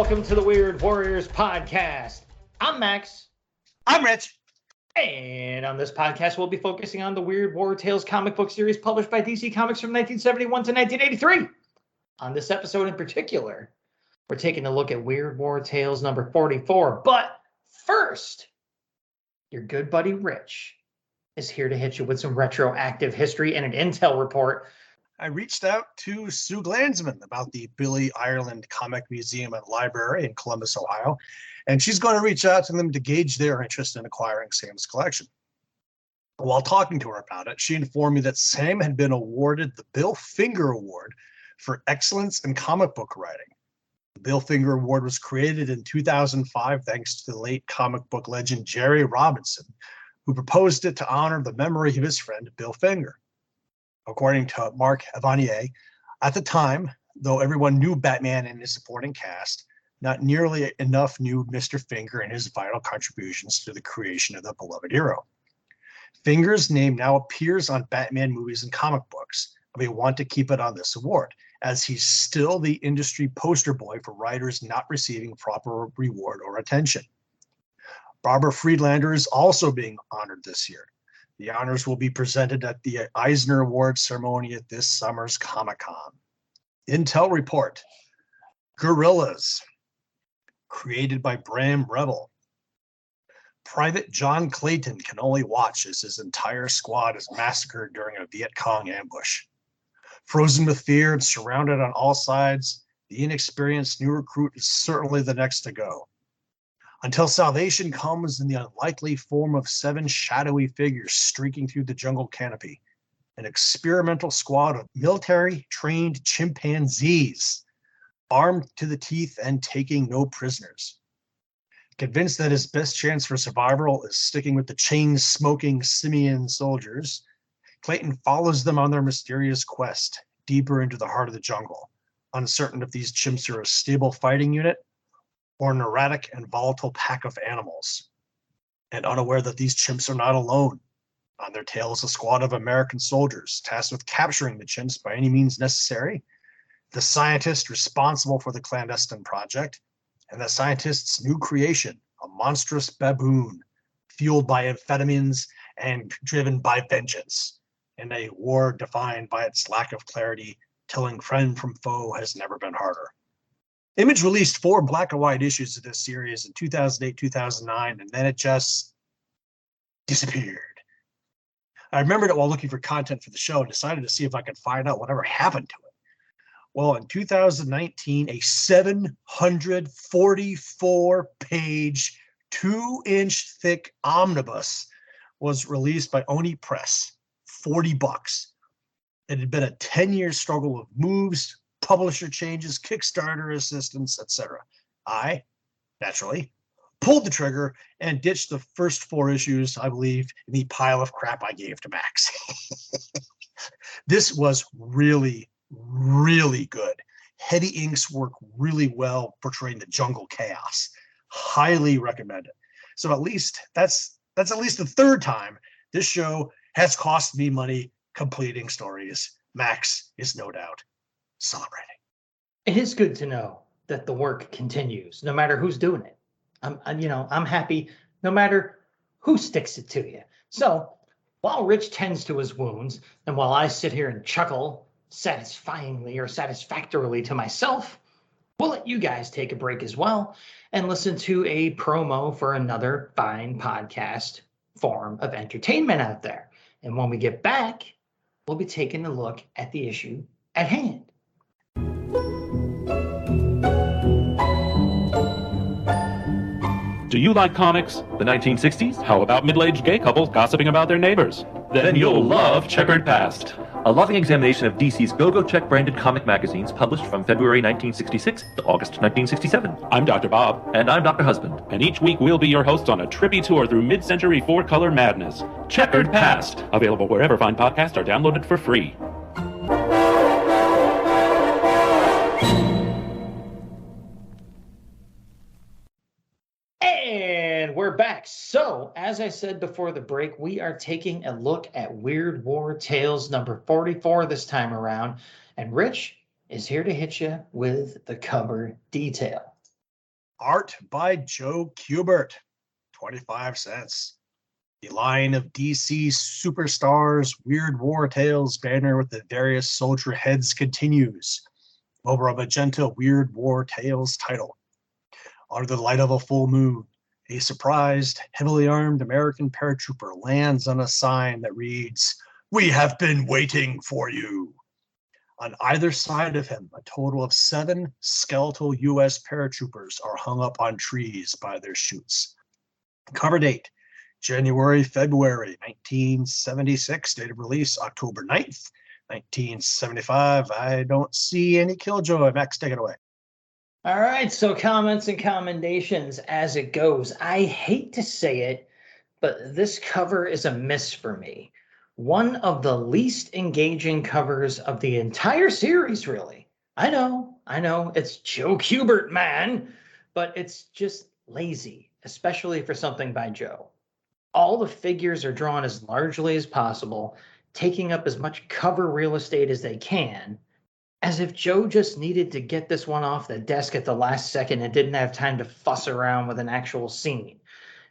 welcome to the Weird Warriors podcast. I'm Max. I'm Rich. And on this podcast, we'll be focusing on the Weird War Tales comic book series published by DC Comics from 1971 to 1983. On this episode in particular, we're taking a look at Weird War Tales number 44. But first, your good buddy Rich is here to hit you with some retroactive history and an intel report. I reached out to Sue Glanzman about the Billy Ireland Comic Museum and Library in Columbus, Ohio, and she's going to reach out to them to gauge their interest in acquiring Sam's collection. While talking to her about it, she informed me that Sam had been awarded the Bill Finger Award for excellence in comic book writing. The Bill Finger Award was created in 2005 thanks to the late comic book legend Jerry Robinson, who proposed it to honor the memory of his friend Bill Finger. According to Mark Evanier, at the time, though everyone knew Batman and his supporting cast, not nearly enough knew Mr. Finger and his vital contributions to the creation of the beloved hero. Finger's name now appears on Batman movies and comic books, and we want to keep it on this award, as he's still the industry poster boy for writers not receiving proper reward or attention. Barbara Friedlander is also being honored this year. The honors will be presented at the Eisner Award ceremony at this summer's Comic-Con. Intel report: Guerrillas, created by Bram Rebel. Private John Clayton can only watch as his entire squad is massacred during a Viet Cong ambush. Frozen with fear and surrounded on all sides, the inexperienced new recruit is certainly the next to go. Until salvation comes in the unlikely form of 7 shadowy figures streaking through the jungle canopy, an experimental squad of military-trained chimpanzees, armed to the teeth and taking no prisoners. Convinced that his best chance for survival is sticking with the chain-smoking simian soldiers, Clayton follows them on their mysterious quest deeper into the heart of the jungle, uncertain if these chimps are a stable fighting unit or an erratic and volatile pack of animals, and unaware that these chimps are not alone. On their tail is a squad of American soldiers tasked with capturing the chimps by any means necessary, the scientist responsible for the clandestine project, and the scientist's new creation, a monstrous baboon, fueled by amphetamines and driven by vengeance, in a war defined by its lack of clarity. Telling friend from foe has never been harder. Image released 4 black and white issues of this series in 2008, 2009, and then it just disappeared. I remembered it while looking for content for the show and decided to see if I could find out whatever happened to it. Well, in 2019, a 744-page, 2-inch thick omnibus was released by Oni Press, $40. It had been a 10-year struggle of moves, publisher changes, Kickstarter assistance, etc. I, naturally, pulled the trigger and ditched the first 4 issues, I believe, in the pile of crap I gave to Max. This was really, really good. Heady inks work really well portraying the jungle chaos. Highly recommend it. So at least that's at least the 3rd time this show has cost me money completing stories. Max is no doubt celebrating. It is good to know that the work continues, no matter who's doing it. I'm happy no matter who sticks it to you. So while Rich tends to his wounds, and while I sit here and chuckle satisfyingly or satisfactorily to myself, we'll let you guys take a break as well and listen to a promo for another fine podcast form of entertainment out there. And when we get back, we'll be taking a look at the issue at hand. Do you like comics? The 1960s? How about middle-aged gay couples gossiping about their neighbors? Then you'll love Checkered Past, a loving examination of DC's Go-Go Check branded comic magazines published from February 1966 to August 1967. I'm Dr. Bob. And I'm Dr. Husband. And each week we'll be your hosts on a trippy tour through mid-century 4-color madness. Checkered Past, available wherever fine podcasts are downloaded for free. And we're back. So, as I said before the break, we are taking a look at Weird War Tales number 44 this time around. And Rich is here to hit you with the cover detail. Art by Joe Kubert, 25 cents. The line of DC Superstars Weird War Tales banner with the various soldier heads continues over a magenta Weird War Tales title. Under the light of a full moon, a surprised, heavily armed American paratrooper lands on a sign that reads, "We have been waiting for you." On either side of him, a total of 7 skeletal U.S. paratroopers are hung up on trees by their chutes. Cover date, January, February 1976. Date of release, October 9th, 1975. I don't see any Killjoy. Max, take it away. All right, so comments and commendations as it goes. I hate to say it, but this cover is a miss for me. One of the least engaging covers of the entire series, really. I know, it's Joe Kubert, man, but it's just lazy, especially for something by Joe. All the figures are drawn as largely as possible, taking up as much cover real estate as they can, as if Joe just needed to get this one off the desk at the last second and didn't have time to fuss around with an actual scene.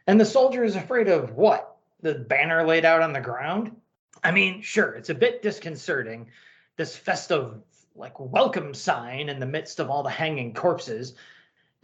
And the soldier is afraid of what? The banner laid out on the ground? I mean, sure, it's a bit disconcerting, this festive, welcome sign in the midst of all the hanging corpses.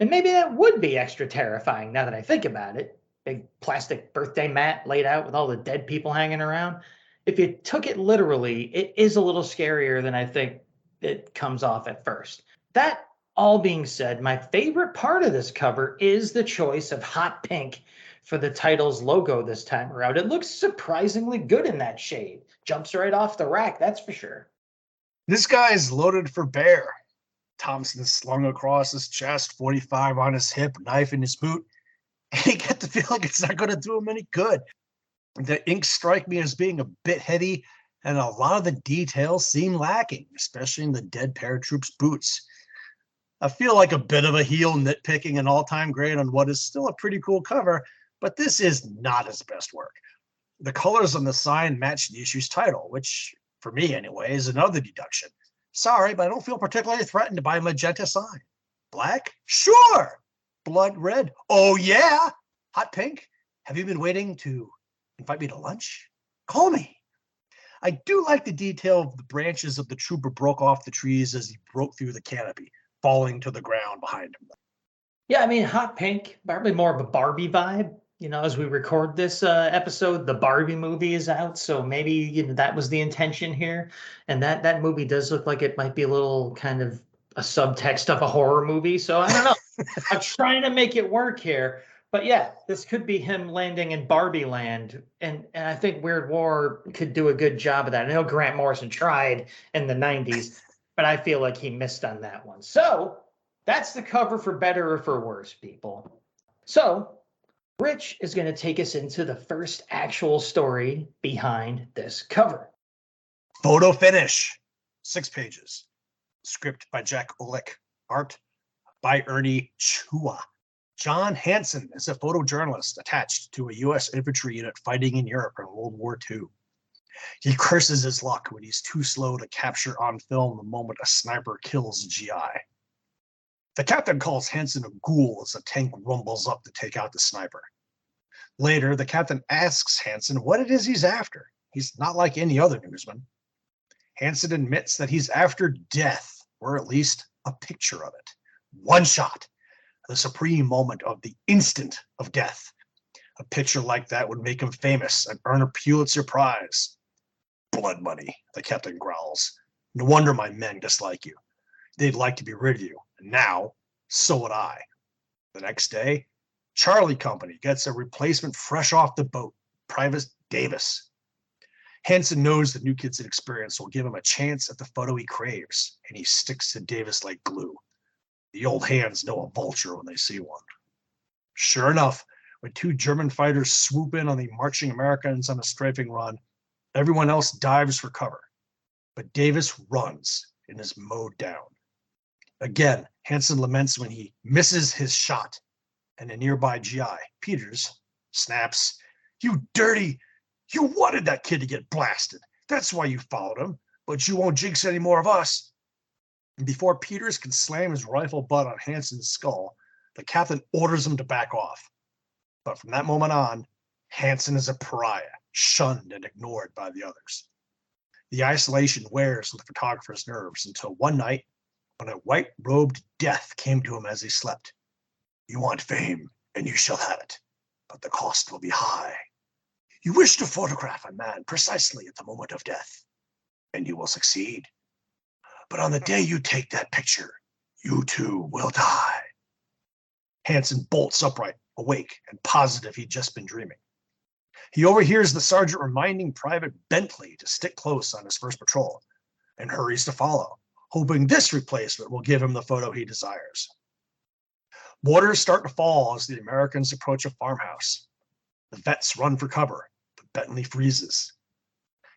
And maybe that would be extra terrifying now that I think about it. Big plastic birthday mat laid out with all the dead people hanging around. If you took it literally, it is a little scarier than I think it comes off at first. That all being said, my favorite part of this cover is the choice of hot pink for the title's logo this time around. It looks surprisingly good in that shade. Jumps right off the rack, that's for sure. This guy's loaded for bear. Thompson slung across his chest, 45 on his hip, knife in his boot. And you get the feeling it's not going to do him any good. The inks strike me as being a bit heavy, and a lot of the details seem lacking, especially in the dead paratroop's boots. I feel like a bit of a heel nitpicking an all-time grade on what is still a pretty cool cover, but this is not his best work. The colors on the sign match the issue's title, which, for me anyway, is another deduction. Sorry, but I don't feel particularly threatened by a magenta sign. Black? Sure! Blood red? Oh yeah! Hot pink? Have you been waiting to invite me to lunch? Call me. I do like the detail of the branches of the trooper broke off the trees as he broke through the canopy, falling to the ground behind him. Yeah, I mean, hot pink, probably more of a Barbie vibe. As we record this episode, the Barbie movie is out, so maybe that was the intention here. And that movie does look like it might be a little kind of a subtext of a horror movie. So I don't know. I'm trying to make it work here. But yeah, this could be him landing in Barbie land. And I think Weird War could do a good job of that. I know Grant Morrison tried in the 90s, but I feel like he missed on that one. So that's the cover for better or for worse, people. So Rich is going to take us into the first actual story behind this cover. Photo finish, 6 pages. Script by Jack Olick. Art by Ernie Chua. John Hansen is a photojournalist attached to a U.S. infantry unit fighting in Europe in World War II. He curses his luck when he's too slow to capture on film the moment a sniper kills a GI. The captain calls Hansen a ghoul as a tank rumbles up to take out the sniper. Later, the captain asks Hansen what it is he's after. He's not like any other newsman. Hansen admits that he's after death, or at least a picture of it. One shot, the supreme moment of the instant of death. A picture like that would make him famous and earn a Pulitzer Prize. Blood money, the captain growls. No wonder my men dislike you. They'd like to be rid of you. And now, so would I. The next day, Charlie Company gets a replacement fresh off the boat, Private Davis. Hansen knows the new kid's experience will give him a chance at the photo he craves, and he sticks to Davis like glue. The old hands know a vulture when they see one. Sure enough, when 2 German fighters swoop in on the marching Americans on a strafing run, everyone else dives for cover. But Davis runs and is mowed down. Again, Hansen laments when he misses his shot, and a nearby GI, Peters, snaps, "You dirty! You wanted that kid to get blasted. That's why you followed him, but you won't jinx any more of us." And before Peters can slam his rifle butt on Hansen's skull, The captain orders him to back off. But from that moment on, Hansen is a pariah, shunned and ignored by the others. The isolation wears on the photographer's nerves until one night, when a white-robed death came to him as he slept. You want fame, and you shall have it, but the cost will be high. You wish to photograph a man precisely at the moment of death, and you will succeed. But on the day you take that picture, you too will die. Hansen bolts upright, awake, and positive he'd just been dreaming. He overhears the sergeant reminding Private Bentley to stick close on his first patrol, and hurries to follow, hoping this replacement will give him the photo he desires. Mortars start to fall as the Americans approach a farmhouse. The vets run for cover, but Bentley freezes.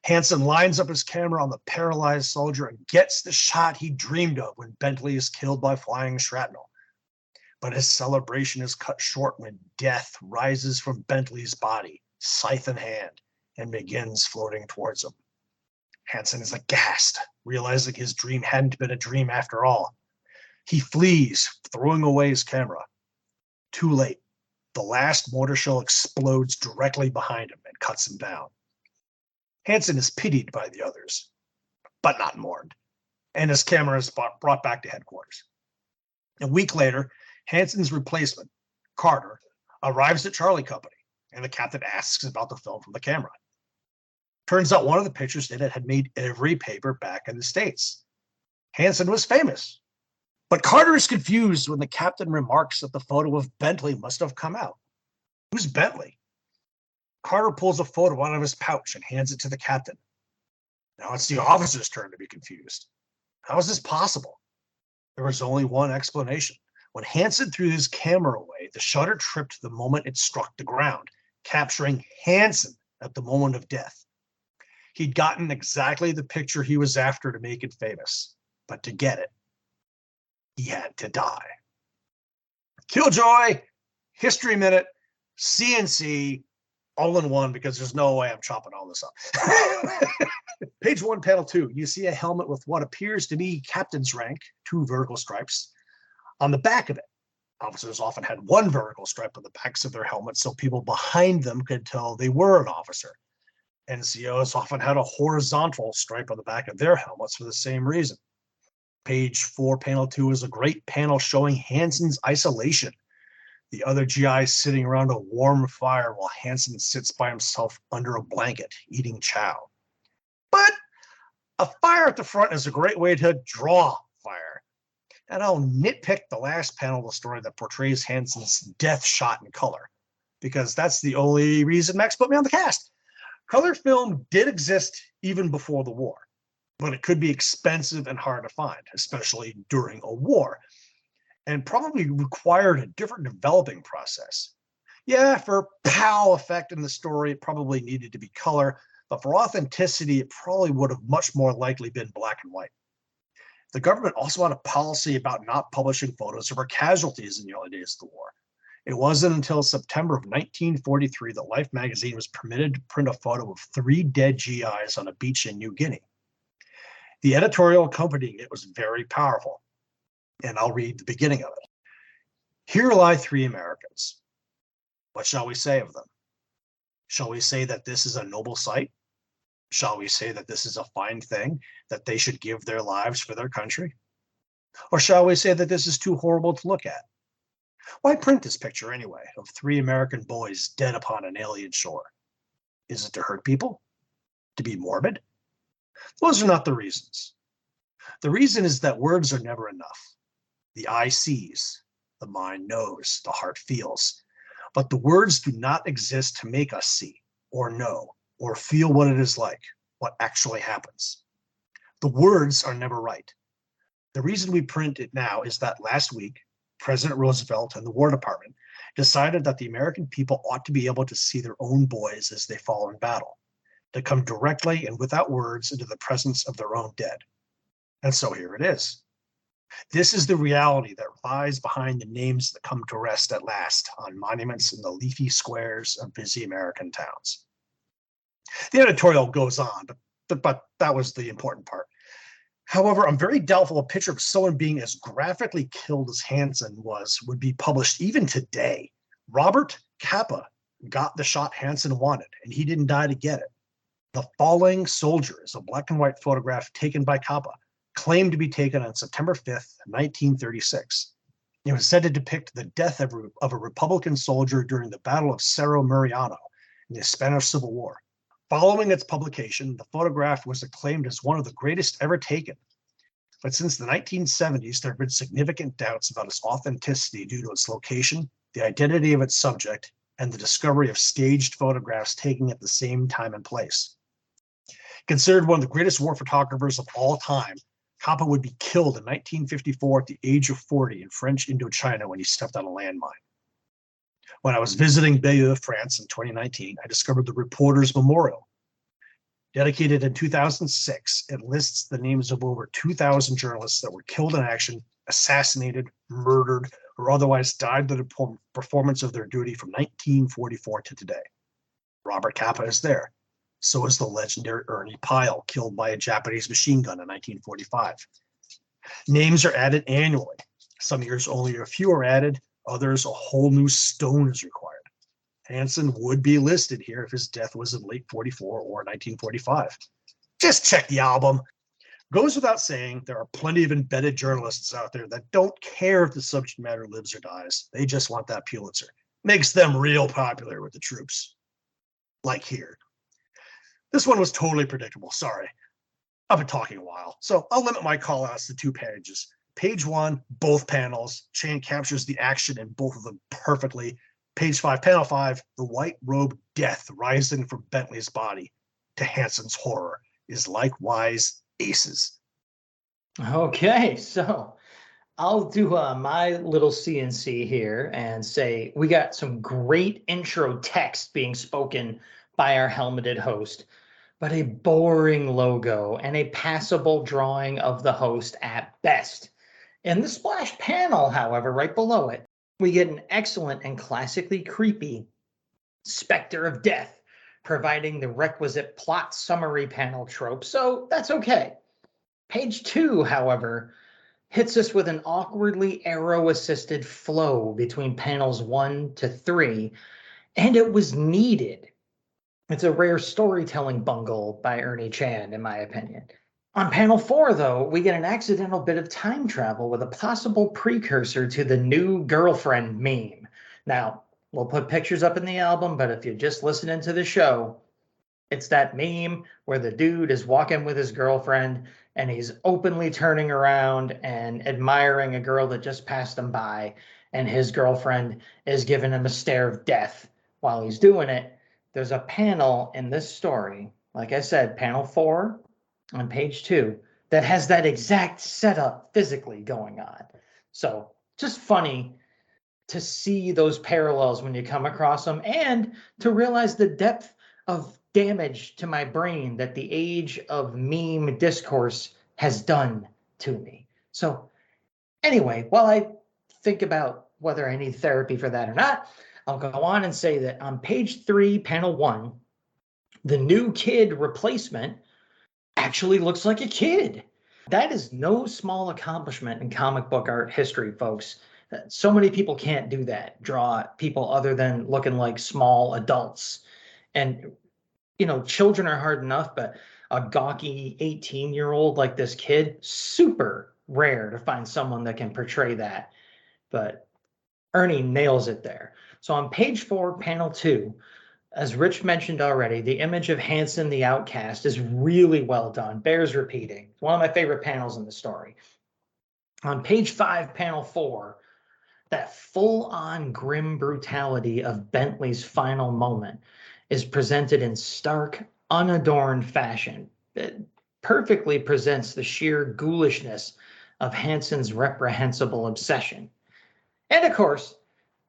Hansen lines up his camera on the paralyzed soldier and gets the shot he dreamed of when Bentley is killed by flying shrapnel. But his celebration is cut short when death rises from Bentley's body, scythe in hand, and begins floating towards him. Hansen is aghast, realizing his dream hadn't been a dream after all. He flees, throwing away his camera. Too late. The last mortar shell explodes directly behind him and cuts him down. Hansen is pitied by the others, but not mourned, and his camera is brought back to headquarters. A week later, Hansen's replacement, Carter, arrives at Charlie Company, and the captain asks about the film from the camera. Turns out one of the pictures in it had made every paper back in the States. Hansen was famous. But Carter is confused when the captain remarks that the photo of Bentley must have come out. Who's Bentley? Carter pulls a photo out of his pouch and hands it to the captain. Now it's the officer's turn to be confused. How is this possible? There was only one explanation. When Hansen threw his camera away, the shutter tripped the moment it struck the ground, capturing Hansen at the moment of death. He'd gotten exactly the picture he was after to make it famous, but to get it, he had to die. Killjoy, History Minute, CNC, all in one, because there's no way I'm chopping all this up. Page 1, panel 2, you see a helmet with what appears to be captain's rank, 2 vertical stripes. On the back of it, officers often had 1 vertical stripe on the backs of their helmets so people behind them could tell they were an officer. NCOs often had a horizontal stripe on the back of their helmets for the same reason. Page 4, panel 2 is a great panel showing Hansen's isolation. The other GIs sitting around a warm fire while Hansen sits by himself under a blanket, eating chow. But a fire at the front is a great way to draw fire. And I'll nitpick the last panel of the story that portrays Hansen's death shot in color, because that's the only reason Max put me on the cast. Color film did exist even before the war, but it could be expensive and hard to find, especially during a war, and probably required a different developing process. Yeah, for pow effect in the story, it probably needed to be color, but for authenticity, it probably would have much more likely been black and white. The government also had a policy about not publishing photos of our casualties in the early days of the war. It wasn't until September of 1943 that Life magazine was permitted to print a photo of 3 dead GIs on a beach in New Guinea. The editorial accompanying it was very powerful, and I'll read the beginning of it. Here lie 3 Americans. What shall we say of them? Shall we say that this is a noble sight? Shall we say that this is a fine thing, that they should give their lives for their country? Or shall we say that this is too horrible to look at? Why print this picture anyway, of 3 American boys dead upon an alien shore? Is it to hurt people? To be morbid? Those are not the reasons. The reason is that words are never enough. The eye sees, the mind knows, the heart feels. But the words do not exist to make us see, or know, or feel what it is like, what actually happens. The words are never right. The reason we print it now is that last week, President Roosevelt and the War Department decided that the American people ought to be able to see their own boys as they fall in battle, to come directly and without words into the presence of their own dead. And so here it is. This is the reality that lies behind the names that come to rest at last on monuments in the leafy squares of busy American towns. The editorial goes on, but that was the important part. However, I'm very doubtful a picture of someone being as graphically killed as Hansen would be published even today. Robert Capa got the shot Hansen wanted, and he didn't die to get it. The Falling Soldier is a black and white photograph taken by Capa, claimed to be taken on September 5th, 1936. It was said to depict the death of a Republican soldier during the Battle of Cerro Muriano in the Spanish Civil War. Following its publication, the photograph was acclaimed as one of the greatest ever taken. But since the 1970s, there have been significant doubts about its authenticity due to its location, the identity of its subject, and the discovery of staged photographs taken at the same time and place. Considered one of the greatest war photographers of all time, Capa would be killed in 1954 at the age of 40 in French Indochina when he stepped on a landmine. When I was visiting Bayeux, France in 2019, I discovered the Reporters Memorial. Dedicated in 2006, it lists the names of over 2,000 journalists that were killed in action, assassinated, murdered, or otherwise died in the performance of their duty from 1944 to today. Robert Capa is there. So is the legendary Ernie Pyle, killed by a Japanese machine gun in 1945. Names are added annually. Some years only a few are added, others a whole new stone is required. Hansen would be listed here if his death was in late 44 or 1945. Just check the album. Goes without saying, there are plenty of embedded journalists out there that don't care if the subject matter lives or dies. They just want that Pulitzer. Makes them real popular with the troops. Like here. This one was totally predictable. Sorry. I've been talking a while, so I'll limit my call outs to 2 pages. Page 1, both panels. Chan captures the action in both of them perfectly. Page 5, panel 5, the white robe death rising from Bentley's body to Hansen's horror is likewise aces. Okay, so I'll do my little CNC here and say we got some great intro text being spoken by our helmeted host, but a boring logo and a passable drawing of the host at best. In the splash panel, however, right below it, we get an excellent and classically creepy specter of death, providing the requisite plot summary panel trope, so that's okay. Page 2, however, hits us with an awkwardly arrow-assisted flow between panels 1 to 3, and it was needed. It's a rare storytelling bungle by Ernie Chan, in my opinion. On panel 4, though, we get an accidental bit of time travel with a possible precursor to the new girlfriend meme. Now, we'll put pictures up in the album, but if you're just listening to the show, it's that meme where the dude is walking with his girlfriend and he's openly turning around and admiring a girl that just passed him by, and his girlfriend is giving him a stare of death while he's doing it. There's a panel in this story, like I said, panel 4 on page 2, that has that exact setup physically going on. So just funny to see those parallels when you come across them, and to realize the depth of damage to my brain that the age of meme discourse has done to me. So anyway, while I think about whether I need therapy for that or not, I'll go on and say that on page 3, panel 1, the new kid replacement actually looks like a kid. That is no small accomplishment in comic book art history, folks. So many people can't do that, draw people other than looking like small adults. And, you know, children are hard enough, but a gawky 18-year-old like this kid, super rare to find someone that can portray that. But Ernie nails it there. So on page 4, panel 2, as Rich mentioned already, the image of Hansen the Outcast is really well done, bears repeating. It's one of my favorite panels in the story. On page 5, panel 4, that full-on grim brutality of Bentley's final moment is presented in stark, unadorned fashion. It perfectly presents the sheer ghoulishness of Hansen's reprehensible obsession. And of course,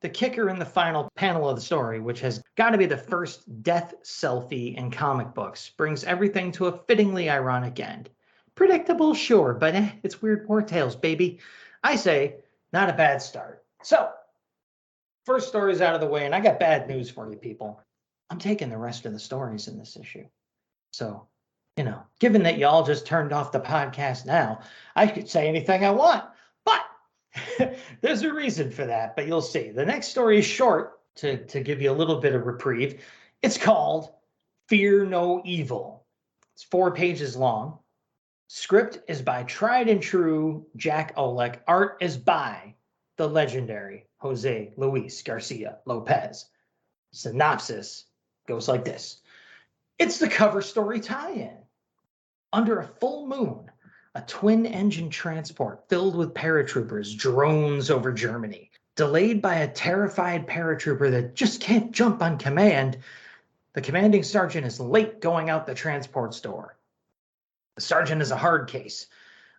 the kicker in the final panel of the story, which has got to be the first death selfie in comic books, brings everything to a fittingly ironic end. Predictable, sure, but it's Weird War Tales, baby. I say, not a bad start. So, first story's out of the way, and I got bad news for you people. I'm taking the rest of the stories in this issue. So, given that y'all just turned off the podcast now, I could say anything I want, but there's a reason for that, but you'll see. The next story is short to give you a little bit of reprieve. It's called Fear No Evil. It's 4 pages long. Script is by tried and true Jack Olek. Art is by the legendary Jose Luis Garcia Lopez. Synopsis goes like this. It's the cover story tie-in. Under a full moon, a twin-engine transport filled with paratroopers drones over Germany. Delayed by a terrified paratrooper that just can't jump on command, the commanding sergeant is late going out the transport's door. The sergeant is a hard case,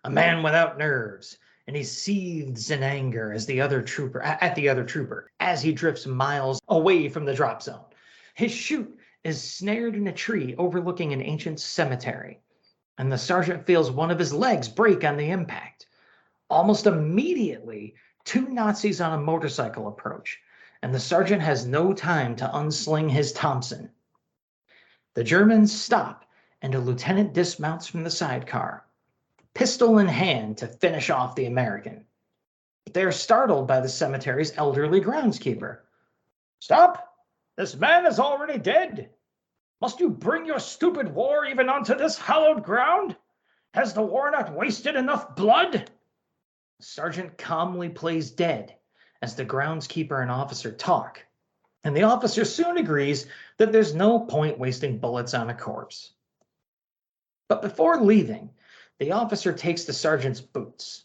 a man without nerves, and he seethes in anger at the other trooper as he drifts miles away from the drop zone. His chute is snared in a tree overlooking an ancient cemetery, and the sergeant feels one of his legs break on the impact. Almost immediately, 2 Nazis on a motorcycle approach, and the sergeant has no time to unsling his Thompson. The Germans stop, and a lieutenant dismounts from the sidecar, pistol in hand to finish off the American. They are startled by the cemetery's elderly groundskeeper. Stop! This man is already dead. Must you bring your stupid war even onto this hallowed ground? Has the war not wasted enough blood? The sergeant calmly plays dead as the groundskeeper and officer talk, and the officer soon agrees that there's no point wasting bullets on a corpse. But before leaving, the officer takes the sergeant's boots.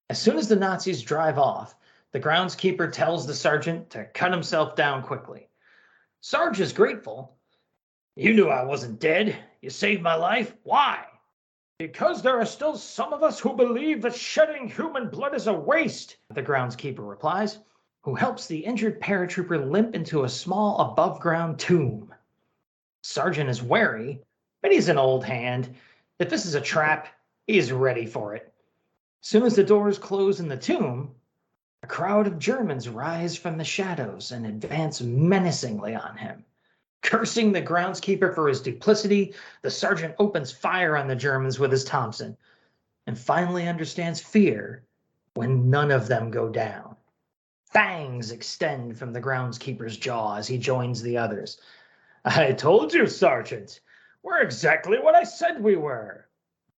As soon as the Nazis drive off, the groundskeeper tells the sergeant to cut himself down quickly. Sarge is grateful. You knew I wasn't dead. You saved my life. Why? Because there are still some of us who believe that shedding human blood is a waste, the groundskeeper replies, who helps the injured paratrooper limp into a small above-ground tomb. Sergeant is wary, but he's an old hand. If this is a trap, he's ready for it. As soon as the doors close in the tomb, a crowd of Germans rise from the shadows and advance menacingly on him. Cursing the groundskeeper for his duplicity, the sergeant opens fire on the Germans with his Thompson and finally understands fear when none of them go down. Fangs extend from the groundskeeper's jaw as he joins the others. I told you, Sergeant. We're exactly what I said we were.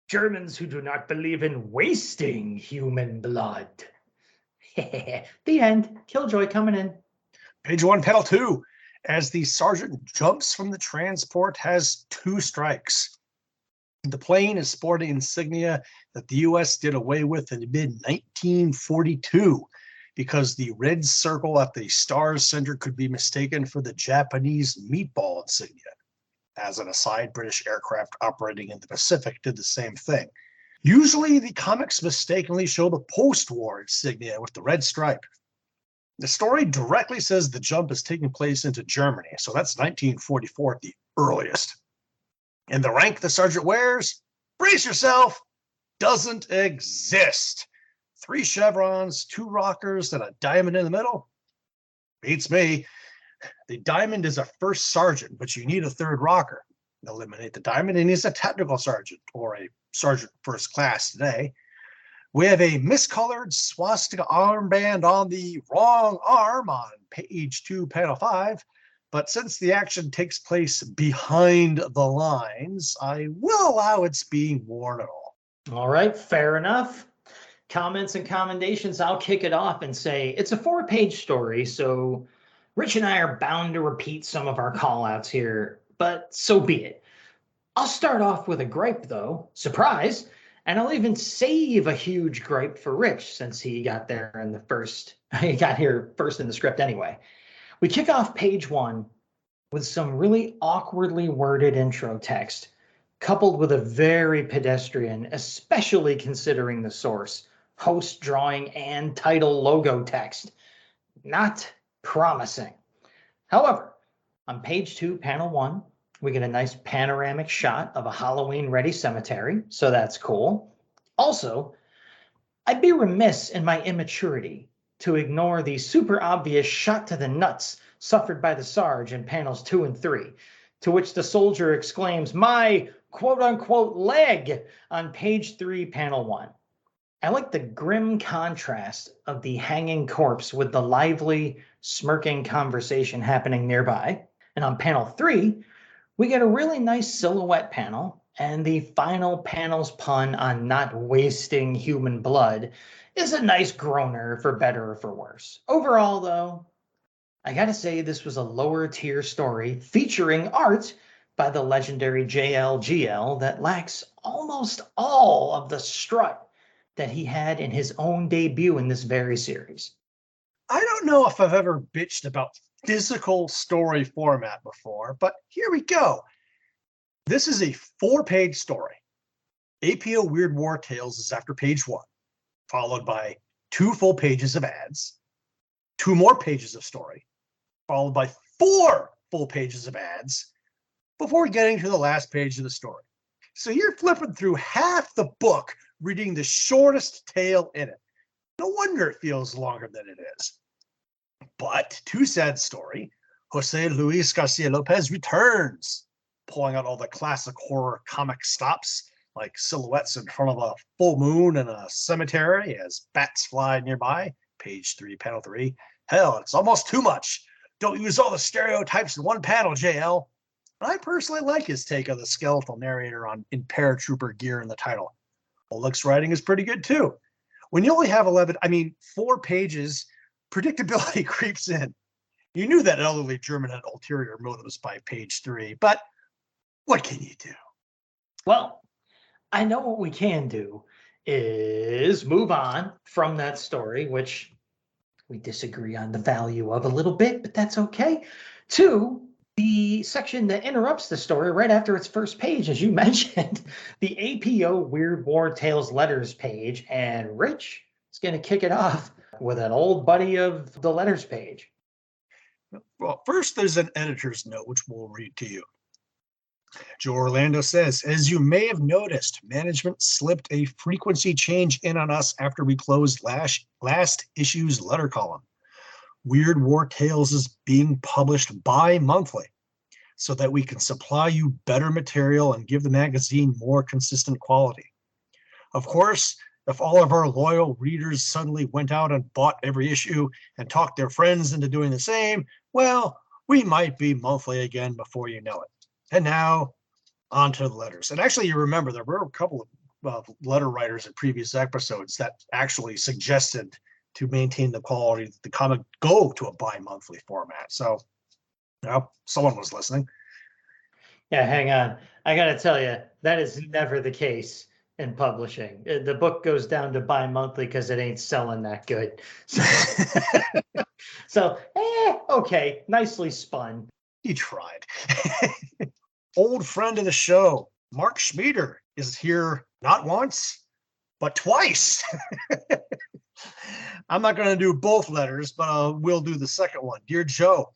Germans who do not believe in wasting human blood. The end. Killjoy coming in. Page 1, panel 2. As the sergeant jumps from the transport, has 2 strikes. The plane is sporting insignia that the U.S. did away with in mid-1942 because the red circle at the star's center could be mistaken for the Japanese meatball insignia. As an aside, British aircraft operating in the Pacific did the same thing. Usually, the comics mistakenly show the post-war insignia with the red stripe. The story directly says the jump is taking place into Germany, so that's 1944 at the earliest. And the rank the sergeant wears, brace yourself, doesn't exist. 3 chevrons, 2 rockers, and a diamond in the middle? Beats me. The diamond is a first sergeant, but you need a 3rd rocker. Eliminate the diamond, and he's a technical sergeant, or a sergeant first class today. We have a miscolored swastika armband on the wrong arm on page 2, panel 5. But since the action takes place behind the lines, I will allow its being worn at all. All right, fair enough. Comments and commendations, I'll kick it off and say it's a 4-page story, so Rich and I are bound to repeat some of our call-outs here, but so be it. I'll start off with a gripe, though. Surprise! And I'll even save a huge gripe for Rich since he got there in the first, he got here first in the script anyway. We kick off page 1 with some really awkwardly worded intro text, coupled with a very pedestrian, especially considering the source, host drawing and title logo text. Not promising. However, on page 2, panel 1, we get a nice panoramic shot of a Halloween-ready cemetery, so that's cool. Also, I'd be remiss in my immaturity to ignore the super obvious shot to the nuts suffered by the Sarge in panels 2 and 3, to which the soldier exclaims, "My quote unquote leg on page 3, panel 1. I like the grim contrast of the hanging corpse with the lively, smirking conversation happening nearby. And on panel 3, we get a really nice silhouette panel, and the final panel's pun on not wasting human blood is a nice groaner, for better or for worse. Overall, though, I gotta say this was a lower tier story featuring art by the legendary JLGL that lacks almost all of the strut that he had in his own debut in this very series. I don't know if I've ever bitched about physical story format before, but here we go. This is a 4-page story. APO Weird War Tales is after page 1, followed by 2 full pages of ads, 2 more pages of story, followed by 4 full pages of ads, before getting to the last page of the story. So you're flipping through half the book reading the shortest tale in it. No wonder it feels longer than it is. But to said story, Jose Luis Garcia Lopez returns, pulling out all the classic horror comic stops, like silhouettes in front of a full moon in a cemetery as bats fly nearby. Page 3, panel 3. Hell, it's almost too much. Don't use all the stereotypes in one panel, JL. I personally like his take on the skeletal narrator in paratrooper gear in the title. Oleg's writing is pretty good too. When you only have 4 pages, predictability creeps in. You knew that elderly German had ulterior motives by page 3, but what can you do? Well, I know what we can do is move on from that story, which we disagree on the value of a little bit, but that's okay, to the section that interrupts the story right after its first page, as you mentioned, the APO Weird War Tales letters page. And Rich is going to kick it off with an old buddy of the letters page. Well, first there's an editor's note, which we'll read to you. Joe Orlando says, as you may have noticed, management slipped a frequency change in on us after we closed last issue's letter column. Weird War Tales is being published bi-monthly so that we can supply you better material and give the magazine more consistent quality. Of course, if all of our loyal readers suddenly went out and bought every issue and talked their friends into doing the same, well, we might be monthly again before you know it. And now, on to the letters. And actually, you remember there were a couple of letter writers in previous episodes that actually suggested to maintain the quality that the comic go to a bi-monthly format. So, someone was listening. Yeah, hang on. I got to tell you, that is never the case in publishing. The book goes down to bi-monthly because it ain't selling that good. So, okay, nicely spun. He tried. Old friend of the show, Mark Schmieder, is here not once, but twice. I'm not going to do both letters, but we'll do the second one. Dear Joe,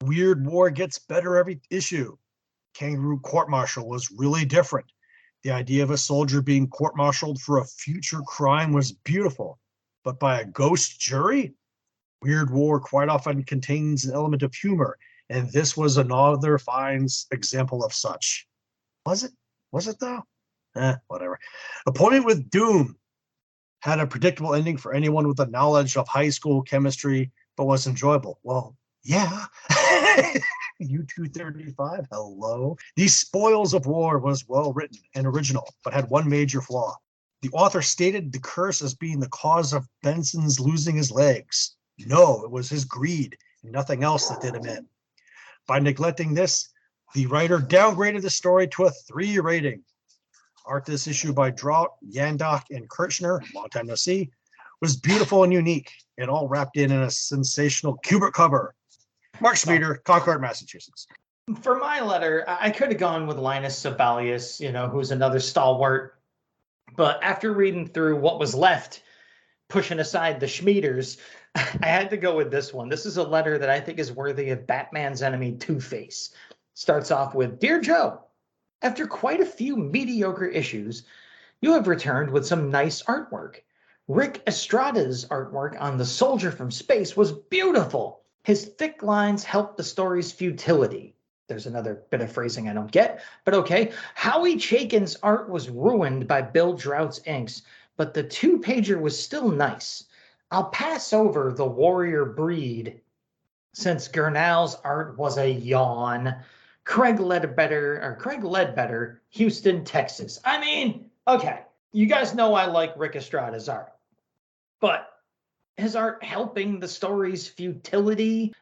Weird War gets better every issue. Kangaroo Court-Martial was really different. The idea of a soldier being court-martialed for a future crime was beautiful, but by a ghost jury? Weird War quite often contains an element of humor, and this was another fine example of such. Was it? Was it though? Whatever. Appointment with Doom had a predictable ending for anyone with a knowledge of high school chemistry, but was enjoyable. Well, yeah. U-235, hello. The Spoils of War was well written and original, but had one major flaw. The author stated the curse as being the cause of Benson's losing his legs. No, it was his greed and nothing else that did him in. By neglecting this, the writer downgraded the story to a 3 rating. Art this issue by Draught, Yandok, and Kirchner, long time no see, was beautiful and unique, and all wrapped in a sensational Kubert cover. Mark Schmieder, Concord, Massachusetts. For my letter, I could have gone with Linus Sebalius, who's another stalwart. But after reading through what was left, pushing aside the Schmieders, I had to go with this one. This is a letter that I think is worthy of Batman's enemy, Two-Face. Starts off with, Dear Joe, after quite a few mediocre issues, you have returned with some nice artwork. Rick Estrada's artwork on The Soldier from Space was beautiful. His thick lines helped the story's futility. There's another bit of phrasing I don't get, but okay. Howie Chaykin's art was ruined by Bill Drout's inks, but the two-pager was still nice. I'll pass over the warrior breed since Gurnall's art was a yawn. Craig Ledbetter, Houston, Texas. I mean, okay, you guys know I like Rick Estrada's art, but his art helping the story's futility,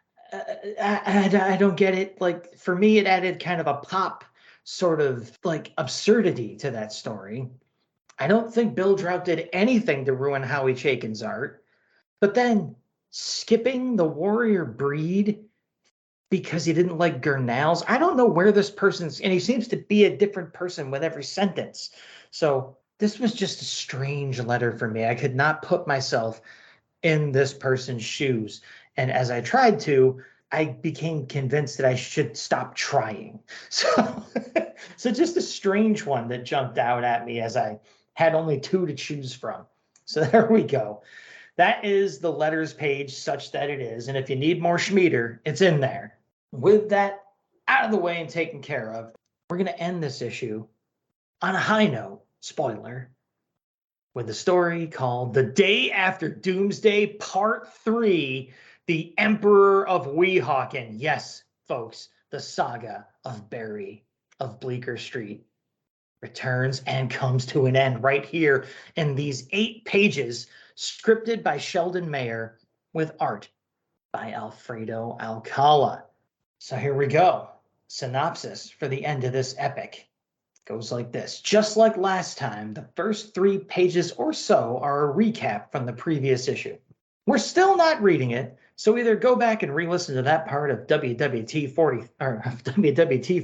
I don't get it. Like, for me, it added kind of a pop sort of like absurdity to that story. I don't think Bill Drout did anything to ruin Howie Chaykin's art, but then skipping the warrior breed because he didn't like Gurnall's. I don't know where this person's, and he seems to be a different person with every sentence. So this was just a strange letter for me. I could not put myself in this person's shoes. And as I tried to, I became convinced that I should stop trying. So, so just a strange one that jumped out at me as I had only two to choose from. So there we go. That is the letters page such that it is. And if you need more Schmieder, it's in there. With that out of the way and taken care of, we're going to end this issue on a high note, spoiler, with a story called The Day After Doomsday Part 3, The Emperor of Weehawken. Yes, folks, the saga of Barry of Bleecker Street returns and comes to an end right here in these 8 pages, scripted by Sheldon Mayer with art by Alfredo Alcala. So here we go. Synopsis for the end of this epic goes like this. Just like last time, the first 3 pages or so are a recap from the previous issue. We're still not reading it, so either go back and re-listen to that part of WWT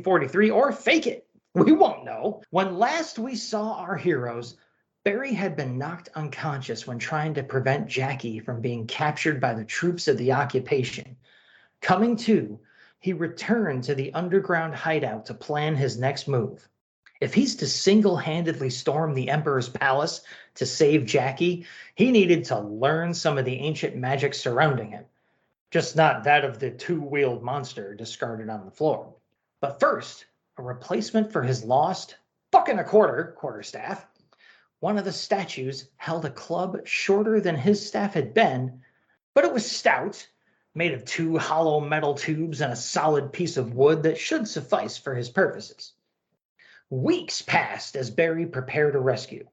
43 or fake it. We won't know. When last we saw our heroes, Barry had been knocked unconscious when trying to prevent Jackie from being captured by the troops of the occupation. Coming to, he returned to the underground hideout to plan his next move. If he's to single-handedly storm the Emperor's palace to save Jackie, he needed to learn some of the ancient magic surrounding him. Just not that of the 2-wheeled monster discarded on the floor. But first, a replacement for his lost quarterstaff. One of the statues held a club shorter than his staff had been, but it was stout, made of 2 hollow metal tubes and a solid piece of wood that should suffice for his purposes. Weeks passed as Barry prepared a rescue.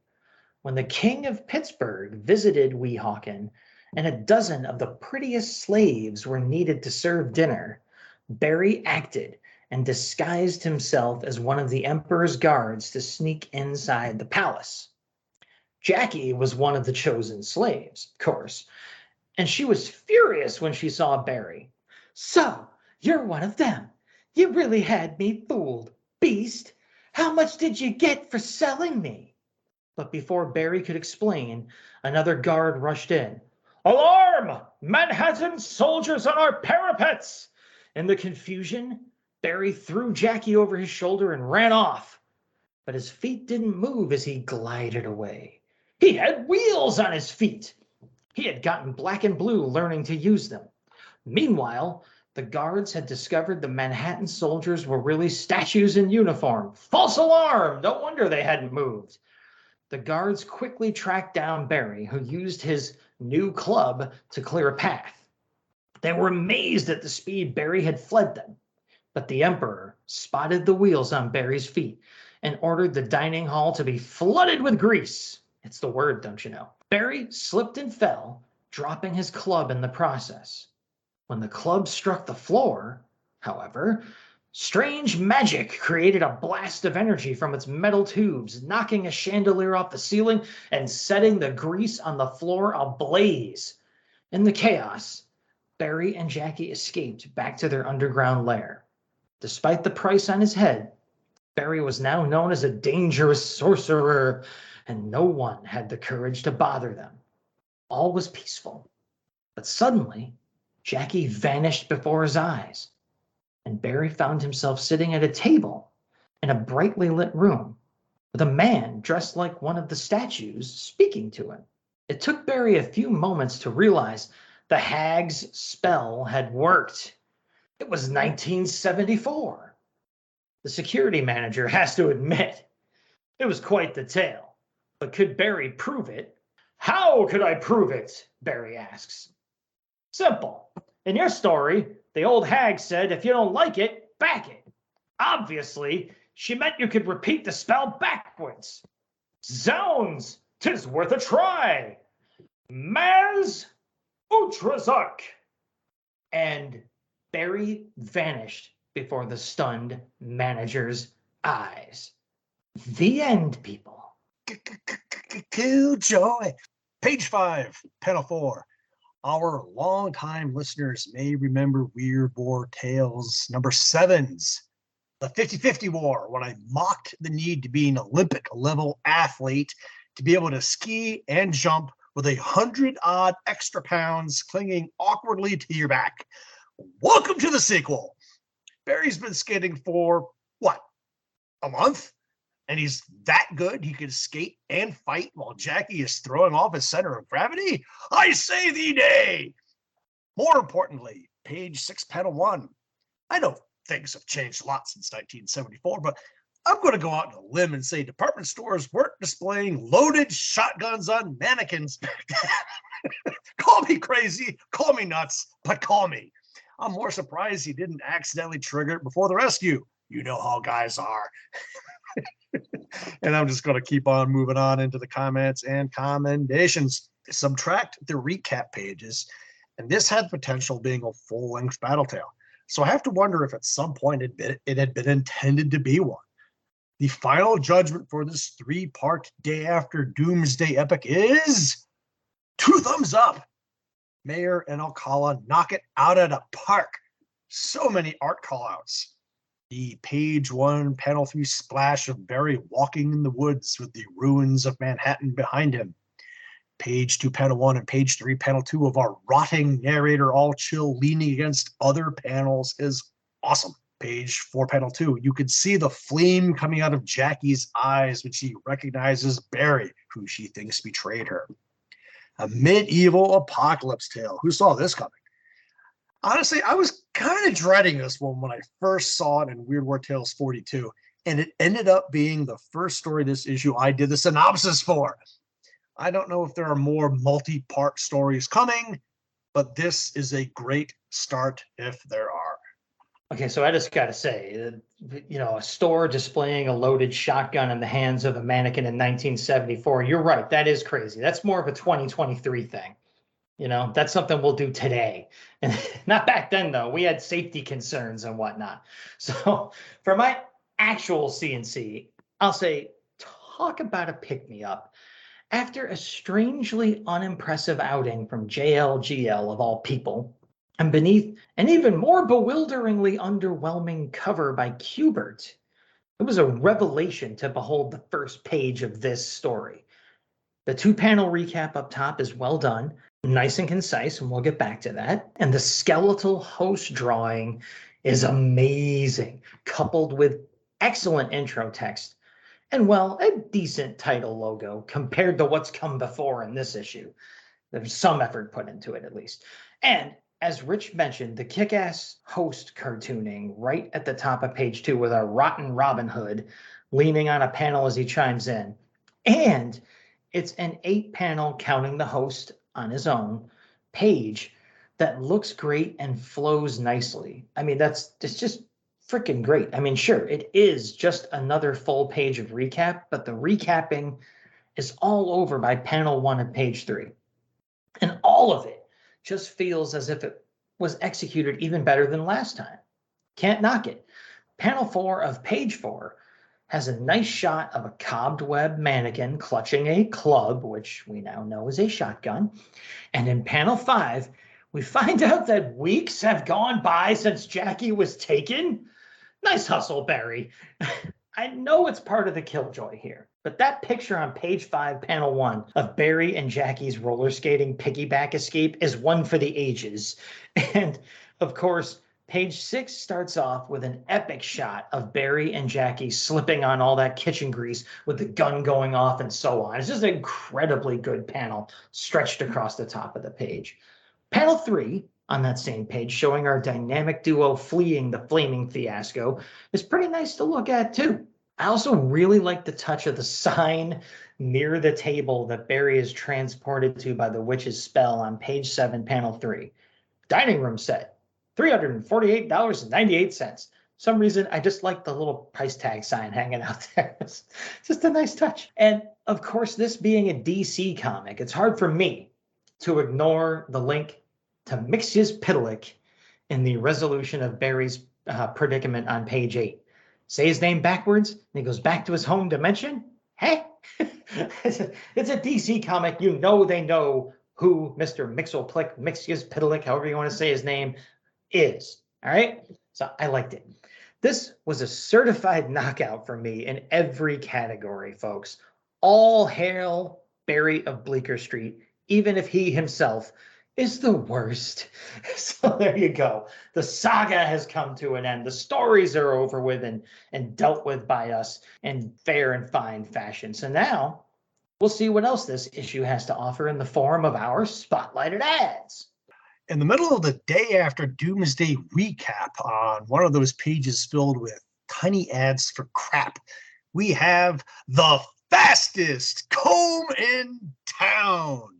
When the King of Pittsburgh visited Weehawken and a dozen of the prettiest slaves were needed to serve dinner, Barry acted and disguised himself as one of the Emperor's guards to sneak inside the palace. Jackie was one of the chosen slaves, of course, and she was furious when she saw Barry. "So, you're one of them. You really had me fooled, beast. How much did you get for selling me?" But before Barry could explain, another guard rushed in. "Alarm! Manhattan soldiers on our parapets!" In the confusion, Barry threw Jackie over his shoulder and ran off. But his feet didn't move as he glided away. He had wheels on his feet. He had gotten black and blue learning to use them. Meanwhile, the guards had discovered the Manhattan soldiers were really statues in uniform. False alarm! No wonder they hadn't moved. The guards quickly tracked down Barry, who used his new club to clear a path. They were amazed at the speed Barry had fled them. But the Emperor spotted the wheels on Barry's feet and ordered the dining hall to be flooded with grease. It's the word, don't you know? Barry slipped and fell, dropping his club in the process. When the club struck the floor, however, strange magic created a blast of energy from its metal tubes, knocking a chandelier off the ceiling and setting the grease on the floor ablaze. In the chaos, Barry and Jackie escaped back to their underground lair. Despite the price on his head, Barry was now known as a dangerous sorcerer, and no one had the courage to bother them. All was peaceful. But suddenly, Jackie vanished before his eyes, and Barry found himself sitting at a table in a brightly lit room with a man dressed like one of the statues speaking to him. It took Barry a few moments to realize the hag's spell had worked. It was 1974. The security manager has to admit it was quite the tale. But could Barry prove it? How could I prove it? Barry asks. Simple. In your story, the old hag said if you don't like it, back it. Obviously, she meant you could repeat the spell backwards. Zounds, 'tis worth a try. Maz Utrazark. And Barry vanished before the stunned manager's eyes. The end, people. Cool joy. Page 5, panel 4. Our longtime listeners may remember Weird War Tales number 7's The 50-50 War, when I mocked the need to be an Olympic-level athlete to be able to ski and jump with 100-odd extra pounds clinging awkwardly to your back. Welcome to the sequel. Barry's been skating for, what, a month? And he's that good he can skate and fight while Jackie is throwing off his center of gravity? I say thee nay! More importantly, page 6, panel 1. I know things have changed a lot since 1974, but I'm going to go out on a limb and say department stores weren't displaying loaded shotguns on mannequins. Call me crazy, call me nuts, but call me. I'm more surprised he didn't accidentally trigger it before the rescue. You know how guys are. And I'm just going to keep on moving on into the comments and commendations. Subtract the recap pages, and this had potential being a full-length battle tale. So I have to wonder if at some point it had been intended to be one. The final judgment for this 3-part Day After Doomsday epic is 2 thumbs up. Mayer and Alcala knock it out of the park. So many art callouts. The page 1, panel 3 splash of Barry walking in the woods with the ruins of Manhattan behind him. Page 2, panel 1, and page 3, panel 2 of our rotting narrator all chill leaning against other panels is awesome. Page 4, panel 2, you could see the flame coming out of Jackie's eyes when she recognizes Barry, who she thinks betrayed her. A medieval apocalypse tale. Who saw this coming? Honestly, I was kind of dreading this one when I first saw it in Weird War Tales 42, and it ended up being the first story this issue I did the synopsis for. I don't know if there are more multi-part stories coming, but this is a great start if there are. Okay, so I just got to say, a store displaying a loaded shotgun in the hands of a mannequin in 1974, you're right, that is crazy. That's more of a 2023 thing. That's something we'll do today. And not back then, though. We had safety concerns and whatnot. So for my actual CNC, I'll say, talk about a pick-me-up. After a strangely unimpressive outing from JLGL of all people, and beneath an even more bewilderingly underwhelming cover by Kubert, it was a revelation to behold the first page of this story. The 2-panel recap up top is well done, nice and concise, and we'll get back to that. And the skeletal host drawing is amazing, coupled with excellent intro text and, well, a decent title logo compared to what's come before in this issue. There's some effort put into it, at least. And as Rich mentioned, the kick-ass host cartooning right at the top of page 2 with our rotten Robin Hood leaning on a panel as he chimes in. And it's an 8-panel, counting the host on his own, page that looks great and flows nicely. I mean, it's just freaking great. I mean, sure, it is just another full page of recap, but the recapping is all over by panel 1 of page 3. And all of it just feels as if it was executed even better than last time. Can't knock it. Panel 4 of page 4 has a nice shot of a cobweb mannequin clutching a club, which we now know is a shotgun. And in panel 5, we find out that weeks have gone by since Jackie was taken. Nice hustle, Barry. I know it's part of the killjoy here, but that picture on page 5, panel 1 of Barry and Jackie's roller skating piggyback escape is one for the ages. And of course, page 6 starts off with an epic shot of Barry and Jackie slipping on all that kitchen grease with the gun going off and so on. It's just an incredibly good panel stretched across the top of the page. Panel 3 on that same page, showing our dynamic duo fleeing the flaming fiasco, is pretty nice to look at too. I also really like the touch of the sign near the table that Barry is transported to by the witch's spell on page 7, panel 3. Dining room set, $348.98. Some reason I just like the little price tag sign hanging out there. It's just a nice touch. And of course, this being a DC comic, it's hard for me to ignore the link to Mxyzptlk in the resolution of Barry's predicament on page 8. Say his name backwards, and he goes back to his home dimension. Hey, it's a DC comic. You know they know who Mr. Mxyzptlk, however you want to say his name, is. All right? So I liked it. This was a certified knockout for me in every category, folks. All hail Barry of Bleecker Street, even if he himself is the worst. So there you go. The saga has come to an end. The stories are over with and dealt with by us in fair and fine fashion. So now we'll see what else this issue has to offer in the form of our spotlighted ads. In the middle of the day after Doomsday recap, on one of those pages filled with tiny ads for crap, we have the fastest comb in town.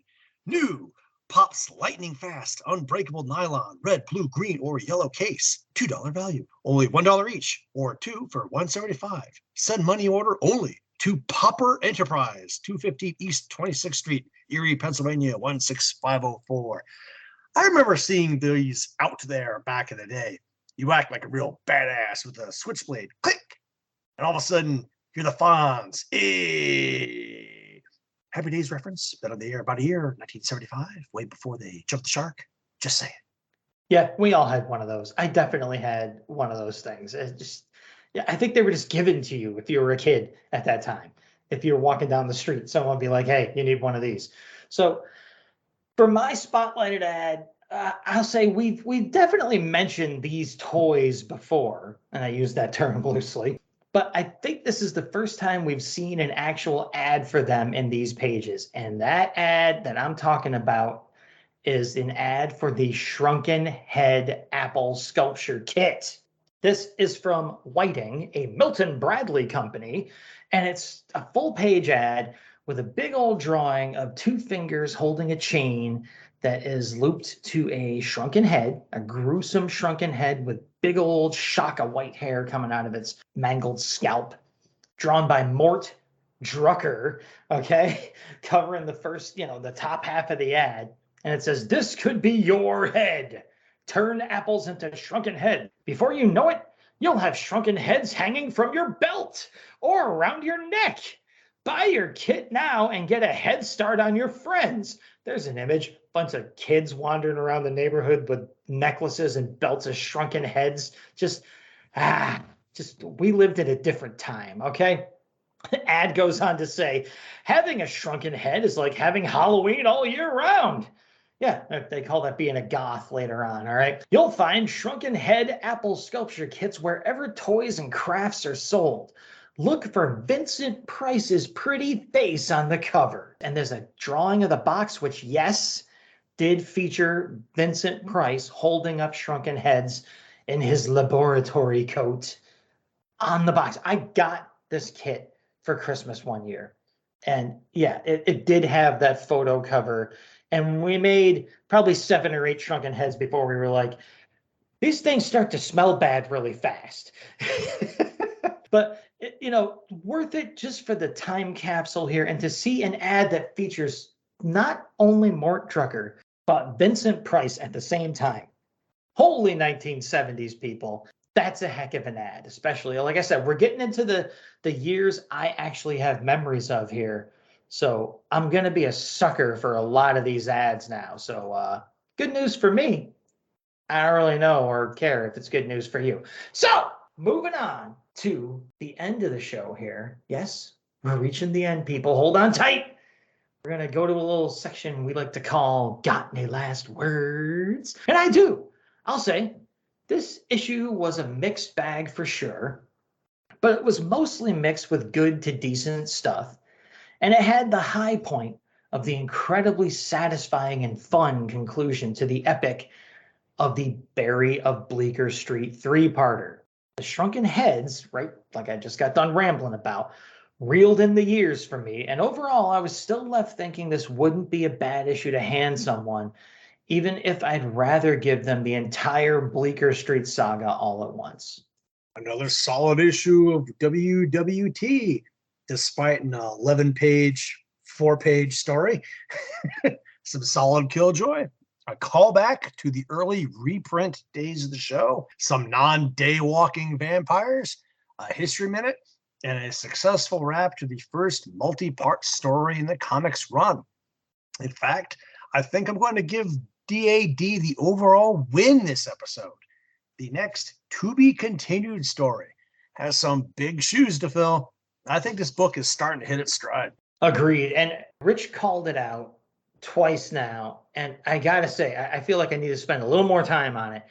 New Pops lightning fast, unbreakable nylon, red, blue, green, or yellow case. $2 value. Only $1 each, or 2 for $1.75. Send money order only to Popper Enterprise, 215 East 26th Street, Erie, Pennsylvania, 16504. I remember seeing these out there back in the day. You act like a real badass with a switchblade. Click! And all of a sudden, you're the Fonz. Hey! Happy Days reference. Been on the air about a year, 1975, way before they jumped the shark. Just saying. Yeah, we all had one of those. I definitely had one of those things. I think they were just given to you if you were a kid at that time. If you were walking down the street, someone would be like, hey, you need one of these. So for my spotlighted ad, I'll say we've definitely mentioned these toys before, and I use that term loosely. But I think this is the first time we've seen an actual ad for them in these pages. And that ad that I'm talking about is an ad for the Shrunken Head Apple Sculpture Kit. This is from Whiting, a Milton Bradley company, and it's a full-page ad with a big old drawing of 2 fingers holding a chain that is looped to a shrunken head, a gruesome shrunken head with big old shock of white hair coming out of its mangled scalp, drawn by Mort Drucker, okay, covering the first, the top half of the ad. And it says, this could be your head. Turn apples into shrunken head. Before you know it, you'll have shrunken heads hanging from your belt or around your neck. Buy your kit now and get a head start on your friends. There's an image, bunch of kids wandering around the neighborhood with necklaces and belts of shrunken heads. Just we lived at a different time, okay? The ad goes on to say, having a shrunken head is like having Halloween all year round. Yeah, they call that being a goth later on, all right? You'll find Shrunken Head Apple Sculpture Kits wherever toys and crafts are sold. Look for Vincent Price's pretty face on the cover. And there's a drawing of the box, which, yes, did feature Vincent Price holding up shrunken heads in his laboratory coat on the box. I got this kit for Christmas one year. And yeah, it did have that photo cover. And we made probably 7 or 8 shrunken heads before we were like, these things start to smell bad really fast. But, worth it just for the time capsule here and to see an ad that features not only Mort Drucker, but Vincent Price at the same time. Holy 1970s, people. That's a heck of an ad, especially, like I said, we're getting into the years I actually have memories of here. So I'm going to be a sucker for a lot of these ads now. So good news for me. I don't really know or care if it's good news for you. So moving on to the end of the show here. Yes, we're reaching the end, people. Hold on tight. We're going to go to a little section we like to call Got Any Last Words? And I do. I'll say this issue was a mixed bag for sure, but it was mostly mixed with good to decent stuff. And it had the high point of the incredibly satisfying and fun conclusion to the epic of the Barry of Bleecker Street 3-parter. The Shrunken Heads, right, like I just got done rambling about, reeled in the years for me, and overall I was still left thinking this wouldn't be a bad issue to hand someone, even if I'd rather give them the entire Bleecker Street saga all at once. Another solid issue of WWT, despite an 11-page, 4-page story. Some solid Killjoy, a callback to the early reprint days of the show, some non-day walking vampires, a history minute, and a successful wrap to the first multi-part story in the comics run. In fact, I think I'm going to give DAD the overall win this episode. The next to-be-continued story has some big shoes to fill. I think this book is starting to hit its stride. Agreed. And Rich called it out twice now. And I got to say, I feel like I need to spend a little more time on it.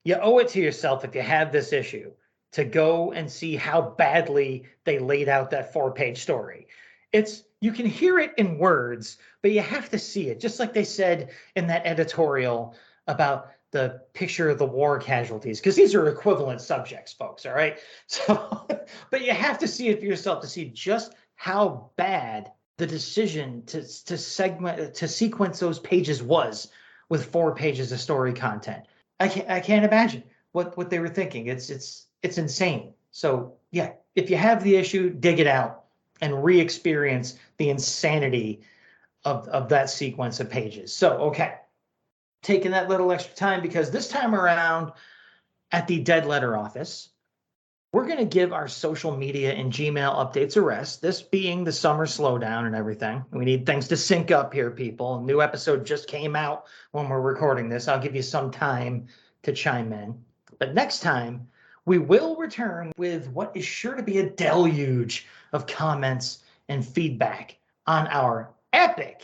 You owe it to yourself, if you have this issue, to go and see how badly they laid out that 4-page story. You can hear it in words, but you have to see it. Just like they said in that editorial about the picture of the war casualties, because these are equivalent subjects, folks. All right. So, but you have to see it for yourself to see just how bad the decision to sequence those pages was with 4 pages of story content. I can't imagine what they were thinking. It's insane. So yeah, if you have the issue, dig it out and re-experience the insanity of that sequence of pages. So, okay. Taking that little extra time because this time around at the Dead Letter office, we're going to give our social media and Gmail updates a rest, this being the summer slowdown and everything. We need things to sync up here, people. A new episode just came out when we're recording this. I'll give you some time to chime in. But next time, we will return with what is sure to be a deluge of comments and feedback on our epic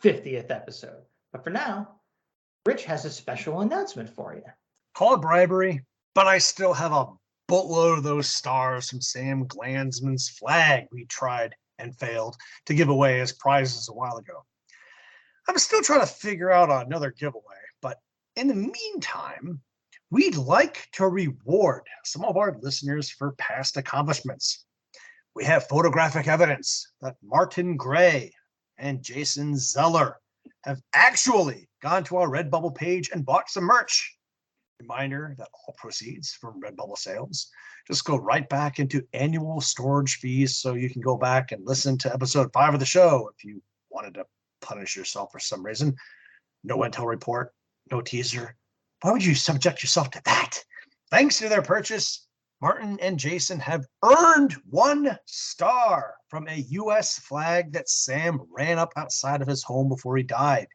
50th episode. But for now, Rich has a special announcement for you. Call it bribery, but I still have a boatload of those stars from Sam Glanzman's flag we tried and failed to give away as prizes a while ago. I'm still trying to figure out another giveaway, but in the meantime, we'd like to reward some of our listeners for past accomplishments. We have photographic evidence that Martin Gray and Jason Zeller have actually gone to our Redbubble page and bought some merch. Reminder that all proceeds from Redbubble sales just go right back into annual storage fees, so you can go back and listen to episode 5 of the show if you wanted to punish yourself for some reason. No intel report, no teaser. Why would you subject yourself to that? Thanks to their purchase, Martin and Jason have earned 1 star from a U.S. flag that Sam ran up outside of his home before he died.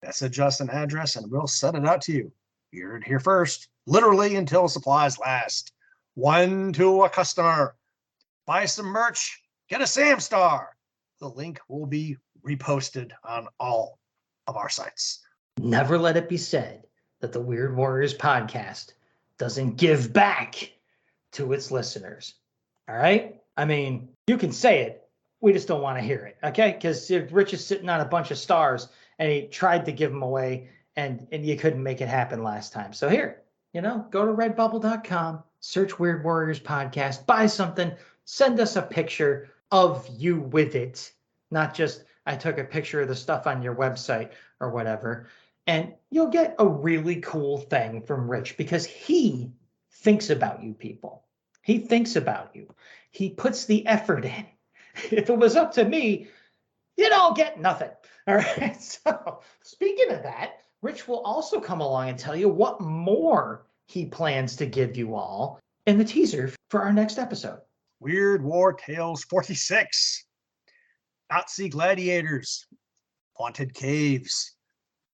Message us an address and we'll send it out to you. You heard it here first, literally until supplies last. 1 to a customer. Buy some merch, get a Sam star. The link will be reposted on all of our sites. Never let it be said that the Weird Warriors podcast doesn't give back to its listeners. All right? I mean, you can say it. We just don't want to hear it, okay? Because Rich is sitting on a bunch of stars and he tried to give them away and you couldn't make it happen last time. So here, go to redbubble.com, search Weird Warriors podcast, buy something, send us a picture of you with it, not just I took a picture of the stuff on your website or whatever. And you'll get a really cool thing from Rich because he thinks about you people. He thinks about you. He puts the effort in. If it was up to me, you don't get nothing. All right. So speaking of that, Rich will also come along and tell you what more he plans to give you all in the teaser for our next episode. Weird War Tales 46. Nazi gladiators. Haunted caves.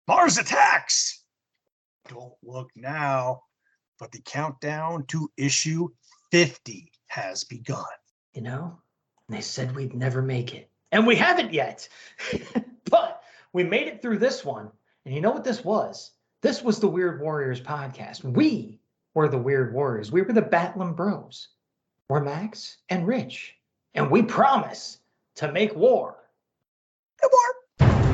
Mars attacks. Don't look now, but the countdown to issue 50 has begun. They said we'd never make it. And we haven't yet. But we made it through this one. And you know what this was? This was the Weird Warriors podcast. We were the Weird Warriors. We were the Battling Bros. We're Max and Rich. And we promise to make war. No more.